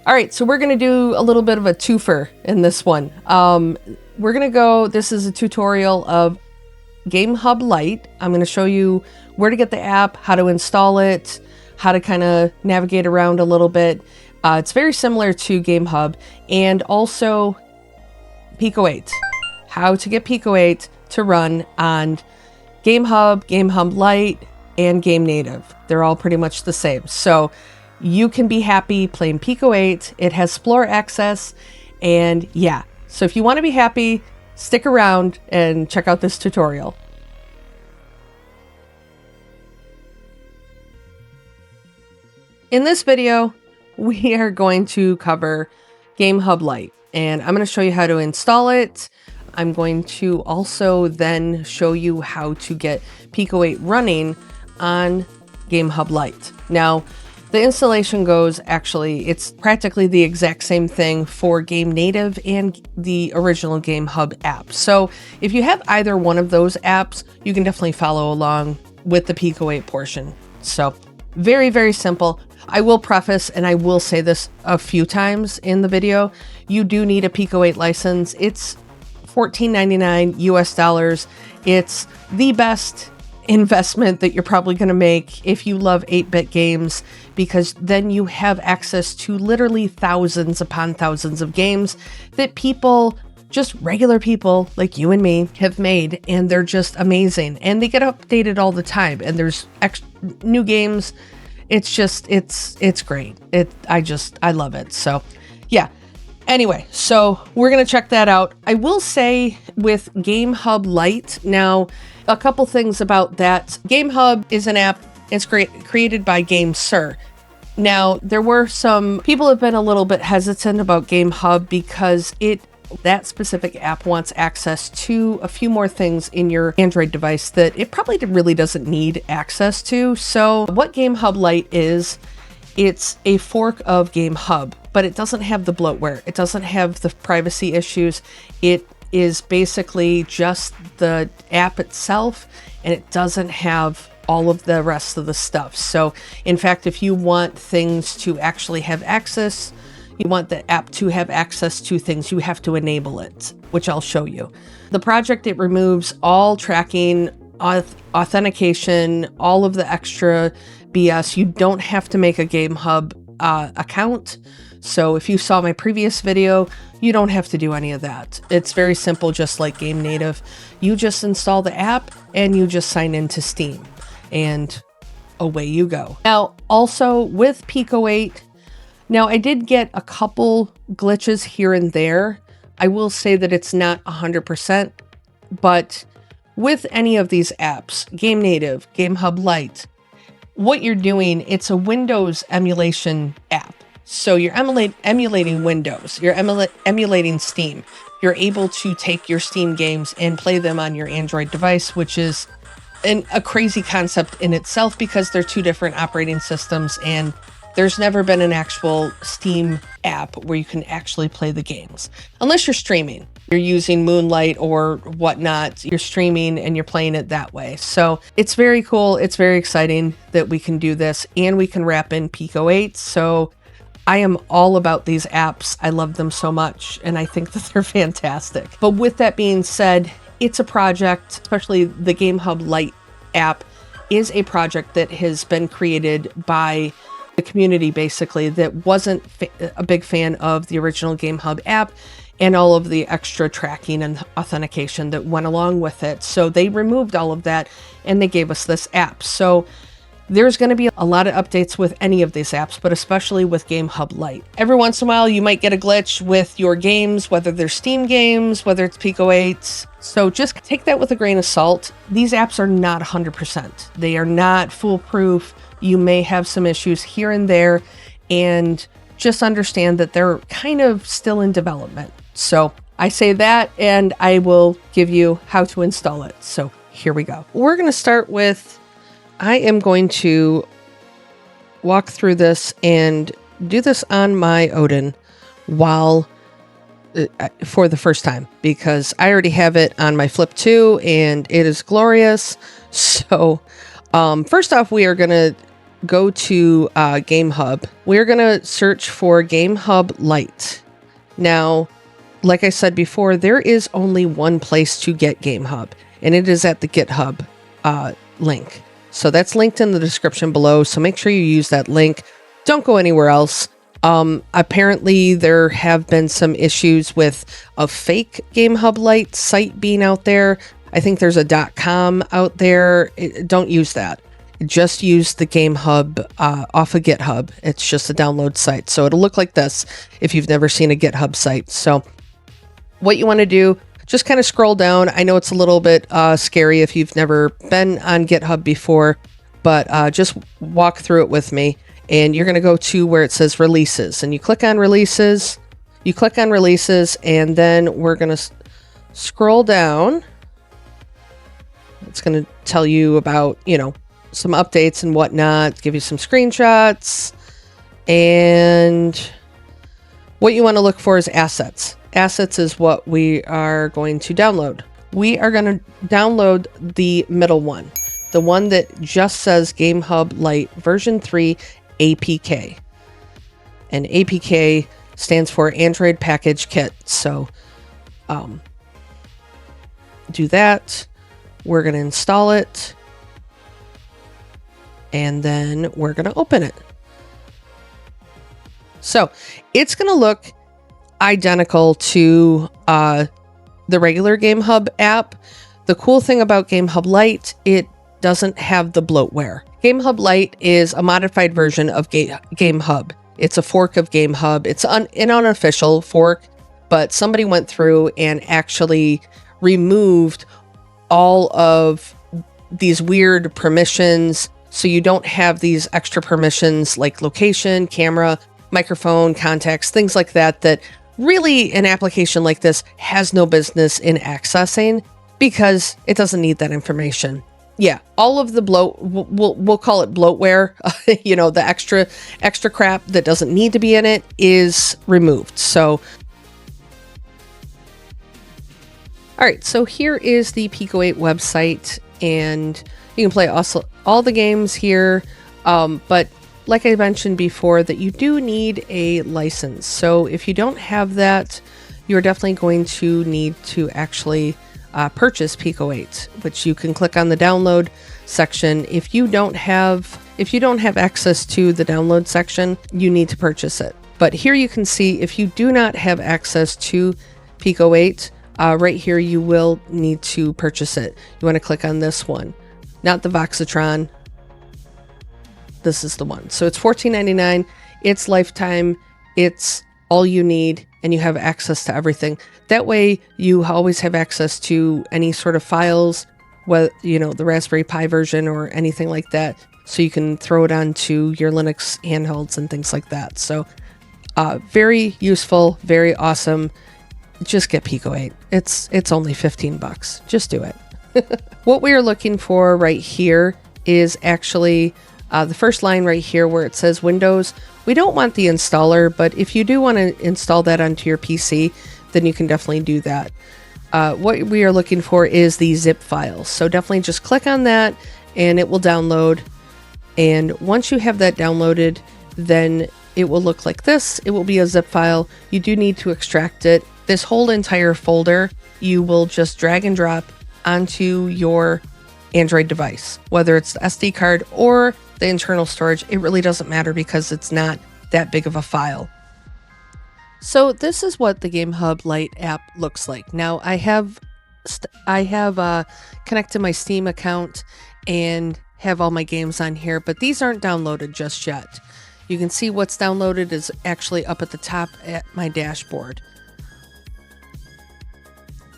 All right, so we're going to do a little bit of a twofer in this one. We're going to go, this is a tutorial of GameHub Lite. I'm going to show you where to get the app, how to install it, how to kind of navigate around a little bit. It's very similar to GameHub, and also Pico-8. How to get Pico-8 to run on GameHub, GameHub Lite, and Game Native. They're all pretty much the same. So you can be happy playing Pico-8. It has Explorer access, and yeah. So if you want to be happy, stick around and check out this tutorial. In this video, we are going to cover GameHub Lite, and I'm going to show you how to install it. I'm going to also then show you how to get Pico-8 running on GameHub Lite. Now, the installation goes, actually, it's practically the exact same thing for Game Native and the original GameHub app. So if you have either one of those apps, you can definitely follow along with the Pico-8 portion. So very, very simple. I will preface, and I will say this a few times in the video, you do need a Pico-8 license. It's $14.99 US dollars. It's the best investment that you're probably going to make if you love 8-bit games, because then you have access to literally thousands upon thousands of games that people, just regular people like you and me, have made, and they're just amazing, and they get updated all the time, and there's new games. It's just, it's great. I love it. So yeah. Anyway, so we're going to check that out. I will say with GameHub Lite, now a couple things about that. GameHub is an app. It's created by GameSir. Now, there were some people have been a little bit hesitant about GameHub because that specific app wants access to a few more things in your Android device that it probably really doesn't need access to. So what GameHub Lite is, it's a fork of GameHub, but it doesn't have the bloatware. It doesn't have the privacy issues. It is basically just the app itself, and it doesn't have all of the rest of the stuff. So in fact, if you want things to actually have access, you want the app to have access to things, you have to enable it, which I'll show you. The project, it removes all tracking, authentication, all of the extra BS. You don't have to make a GameHub account. So if you saw my previous video, you don't have to do any of that. It's very simple, just like Game Native. You just install the app and you just sign into Steam, and away you go. Now, also with Pico-8, now I did get a couple glitches here and there. I will say that it's not 100%, but with any of these apps, Game Native, GameHub Lite, what you're doing, it's a Windows emulation app. So you're emulating Windows, you're emulating Steam. You're able to take your Steam games and play them on your Android device, which is a crazy concept in itself because they're two different operating systems, and there's never been an actual Steam app where you can actually play the games. Unless you're streaming. You're using Moonlight or whatnot. You're streaming and you're playing it that way. So it's very cool. It's very exciting that we can do this, and we can wrap in Pico-8. So I am all about these apps. I love them so much, and I think that they're fantastic. But with that being said, it's a project, especially the GameHub Lite app is a project that has been created by the community, basically, that wasn't a big fan of the original GameHub app and all of the extra tracking and authentication that went along with it. So they removed all of that and they gave us this app. So there's going to be a lot of updates with any of these apps, but especially with GameHub Lite. Every once in a while, you might get a glitch with your games, whether they're Steam games, whether it's Pico-8. So just take that with a grain of salt. These apps are not 100%. They are not foolproof. You may have some issues here and there, and just understand that they're kind of still in development. So I say that, and I will give you how to install it. So here we go. We're going to start with, I am going to walk through this and do this on my Odin for the first time, because I already have it on my Flip 2 and it is glorious. So first off, we are going to go to GameHub. We're going to search for GameHub Lite. Now, like I said before, there is only one place to get GameHub, and it is at the GitHub link. So that's linked in the description below. So make sure you use that link. Don't go anywhere else. Apparently there have been some issues with a fake GameHub Lite site being out there. I think there's a .com out there. Don't use that. Just use the GameHub off of GitHub. It's just a download site. So it'll look like this if you've never seen a GitHub site. So what you want to do, just kind of scroll down. I know it's a little bit scary if you've never been on GitHub before, but just walk through it with me. And you're going to go to where it says releases, and you click on releases. You click on releases, and then we're going to scroll down. It's going to tell you about, some updates and whatnot, give you some screenshots. And what you want to look for is assets. Assets is what we are going to download. We are going to download the middle one, the one that just says GameHub Lite version 3 APK. And APK stands for Android Package Kit. So do that. We're going to install it. And then we're going to open it. So it's going to look identical to the regular GameHub app. The cool thing about GameHub Lite, it doesn't have the bloatware. GameHub Lite is a modified version of GameHub. It's a fork of GameHub. It's an unofficial fork, but somebody went through and actually removed all of these weird permissions, so you don't have these extra permissions like location, camera, microphone, contacts, things like that, that really an application like this has no business in accessing because it doesn't need that information. Yeah, all of the we'll call it bloatware, the extra crap that doesn't need to be in it is removed. So, all right, so here is the Pico-8 website, and you can play all the games here, but like I mentioned before, that you do need a license. So if you don't have that, you're definitely going to need to actually purchase Pico-8, which you can click on the download section. If you don't have access to the download section, you need to purchase it. But here you can see if you do not have access to Pico-8, right here you will need to purchase it. You want to click on this one, not the Voxatron. This is the one. So it's $14.99. It's lifetime. It's all you need, and you have access to everything. That way you always have access to any sort of files, whether the Raspberry Pi version or anything like that, so you can throw it onto your Linux handhelds and things like that. So very useful, very awesome. Just get Pico-8. It's only $15. Just do it. What we are looking for right here is actually the first line right here where it says Windows. We don't want the installer, but if you do want to install that onto your PC, then you can definitely do that. What we are looking for is the zip files. So definitely just click on that and it will download. And once you have that downloaded, then it will look like this. It will be a zip file. You do need to extract it. This whole entire folder, you will just drag and drop onto your Android device, whether it's the SD card or the internal storage. It really doesn't matter because it's not that big of a file. So this is what the GameHub Lite app looks like. Now I have connected my Steam account and have all my games on here, but these aren't downloaded just yet. You can see what's downloaded is actually up at the top at my dashboard.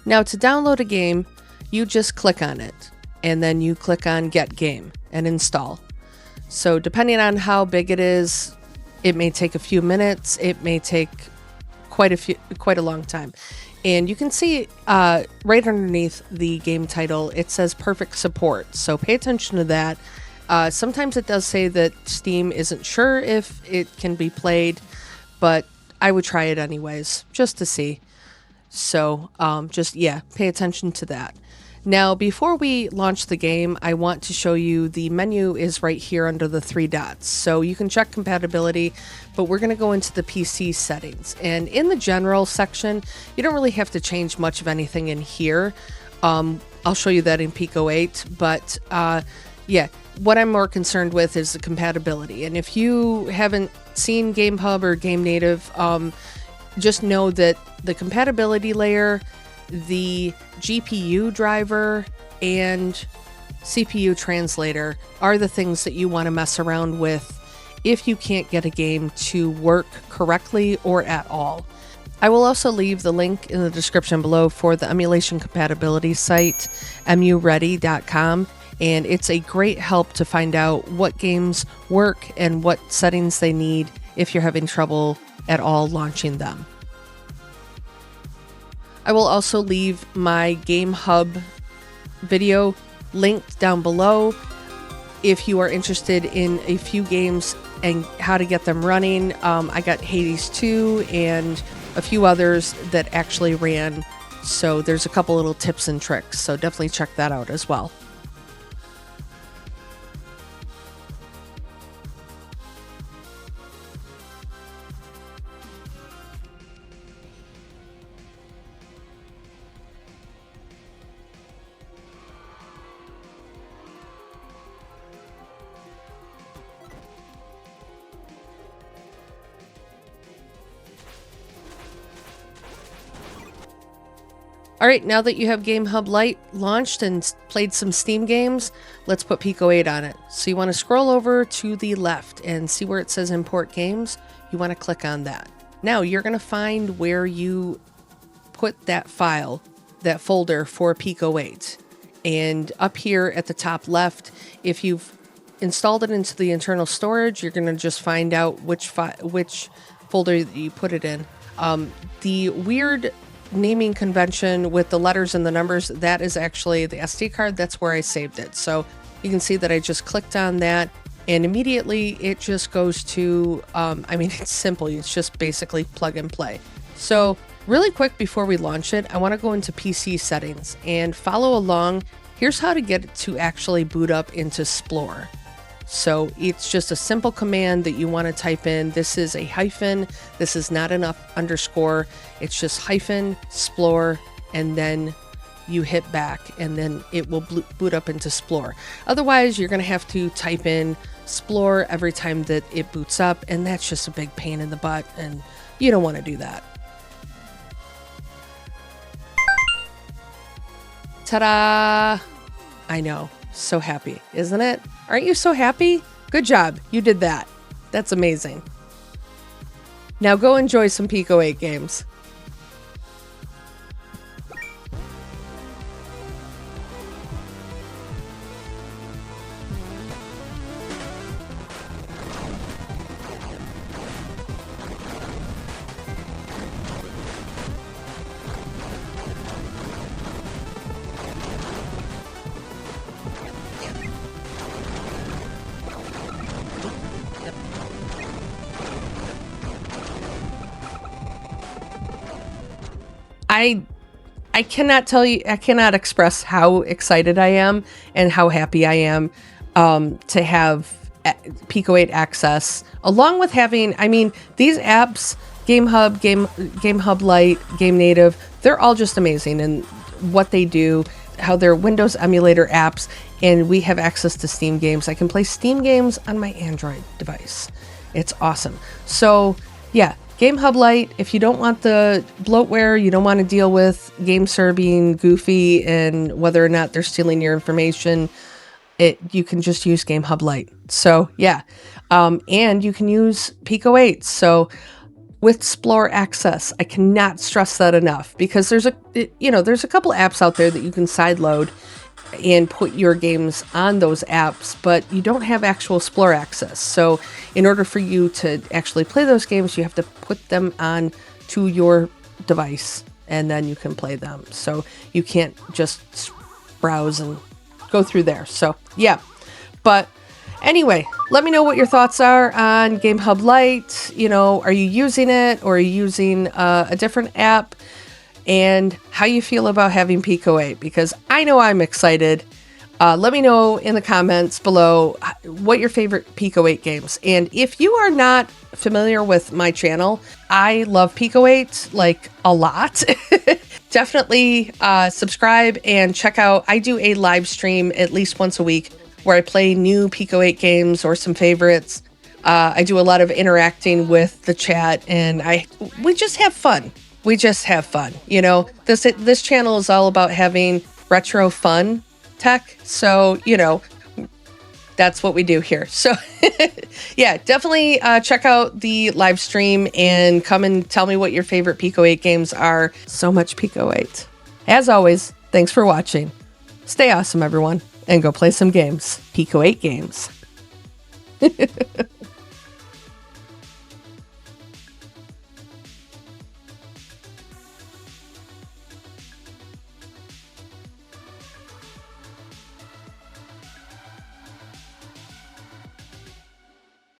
Now to download a game, you just click on it and then you click on Get Game and install. So depending on how big it is, it may take a few minutes. It may take quite a long time. And you can see right underneath the game title, it says perfect support. So pay attention to that. Sometimes it does say that Steam isn't sure if it can be played, but I would try it anyways, just to see. So pay attention to that. Now, before we launch the game, I want to show you the menu is right here under the 3 dots. So you can check compatibility, but we're going to go into the PC settings. And in the general section, you don't really have to change much of anything in here. I'll show you that in Pico-8, but yeah, what I'm more concerned with is the compatibility. And if you haven't seen GameHub or Game Native, just know that the compatibility layer, the GPU driver, and CPU translator are the things that you want to mess around with if you can't get a game to work correctly or at all. I will also leave the link in the description below for the emulation compatibility site, muready.com, and it's a great help to find out what games work and what settings they need if you're having trouble at all launching them. I will also leave my GameHub video linked down below if you are interested in a few games and how to get them running. I got Hades 2 and a few others that actually ran, so there's a couple little tips and tricks, so definitely check that out as well. All right, now that you have GameHub Lite launched and played some Steam games, let's put Pico-8 on it. So you want to scroll over to the left and see where it says import games. You want to click on that. Now you're going to find where you put that file, that folder for Pico-8. And up here at the top left, if you've installed it into the internal storage, you're going to just find out which folder that you put it in. The weird naming convention with the letters and the numbers, that is actually the SD card. That's where I saved it. So you can see that I just clicked on that and immediately it just goes to, I mean, it's simple. It's just basically plug and play. So really quick before we launch it, I want to go into PC settings and follow along. Here's how to get it to actually boot up into Splore. So it's just a simple command that you want to type in. This is a hyphen. This is not an underscore. It's just hyphen Splore, and then you hit back, and then it will boot up into Splore. Otherwise, you're going to have to type in Splore every time that it boots up, and that's just a big pain in the butt, and you don't want to do that. Ta-da! I know. So happy, isn't it? Aren't you so happy? Good job. You did that. That's amazing. Now go enjoy some Pico-8 games. I cannot tell you, I cannot express how excited I am and how happy I am to have Pico-8 access, along with having, I mean, these apps, GameHub, GameHub Lite, Game Native, they're all just amazing in what they do, how they're Windows emulator apps, and we have access to Steam games. I can play Steam games on my Android device. It's awesome. So yeah, GameHub Lite, if you don't want the bloatware, you don't want to deal with GameSir being goofy and whether or not they're stealing your information, you can just use GameHub Lite. So yeah, and you can use Pico-8. So with Splore access, I cannot stress that enough, because there's a couple apps out there that you can sideload and put your games on those apps, but you don't have actual Splore access. So in order for you to actually play those games, you have to put them on to your device and then you can play them. So you can't just browse and go through there. So yeah, but anyway, let me know what your thoughts are on GameHub Lite. You know, are you using it or are you using a different app? and how you feel about having Pico-8, because I know I'm excited. Let me know in the comments below what your favorite Pico-8 games. And if you are not familiar with my channel, I love Pico-8 like a lot. Definitely subscribe and check out. I do a live stream at least once a week where I play new Pico-8 games or some favorites. I do a lot of interacting with the chat, and we just have fun. We just have fun. You know, this channel is all about having retro fun tech. So, you know, that's what we do here. So yeah, definitely check out the live stream and come and tell me what your favorite Pico-8 games are. So much Pico-8. As always, thanks for watching. Stay awesome, everyone, and go play some games. Pico-8 games.